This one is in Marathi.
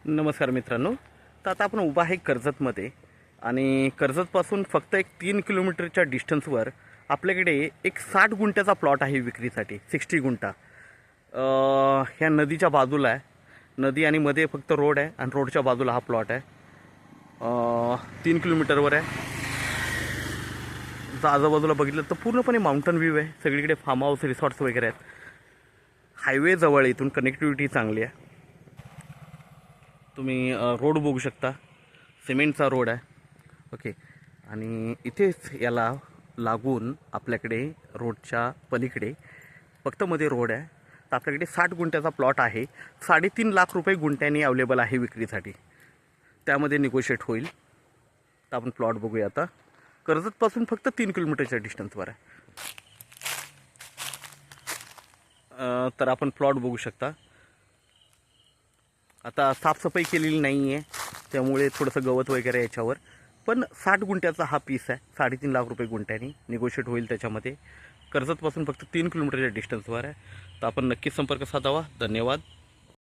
नमस्कार मित्रांनो. तर आता आपण उभा आहे कर्जतमध्ये आणि कर्जतपासून फक्त एक 3 किलोमीटरच्या डिस्टन्सवर आपल्याकडे एक 60 गुंठ्याचा प्लॉट आहे विक्रीसाठी. 60 गुंठा ह्या नदीच्या बाजूला आहे. नदी आणि मध्ये फक्त रोड आहे आणि रोडच्या बाजूला हा प्लॉट आहे. 3 किलोमीटरवर आहे. जर आजूबाजूला बघितलं तर पूर्णपणे माउंटन व्ह्यू आहे. सगळीकडे फार्म हाऊस रिसॉर्ट्स वगैरे आहेत. हायवे जवळ आहे, इथून कनेक्टिव्हिटी चांगली आहे. तुम्ही रोड बघू शकता, सिमेंटचा रोड आहे. ओके, आणि इथेच याला लागून आपल्याकडे रोडच्या पलीकडे फक्त मध्ये रोड आहे. तर आपल्याकडे 60 गुंठ्याचा प्लॉट आहे. 3.5 लाख रुपये गुंठ्याने अवेलेबल आहे विक्रीसाठी. त्यामध्ये निगोशिएट होईल. तर आपण प्लॉट बघूया. आता कर्जतपासून फक्त 3 किलोमीटरच्या डिस्टन्सवर आहे. तर आपण प्लॉट बघू शकता. आता साफसफाई केलेली नाही आहे, त्यामुळे थोडंसं गवत वगैरे याच्यावर. पण 60 गुंठ्याचा हा पीस आहे. 3.5 लाख रुपये गुंठ्याने निगोशिएट होईल त्याच्यामध्ये. कर्जतपासून फक्त 3 किलोमीटरच्या डिस्टन्सवर आहे. तर आपण नक्कीच संपर्क साधावा. धन्यवाद.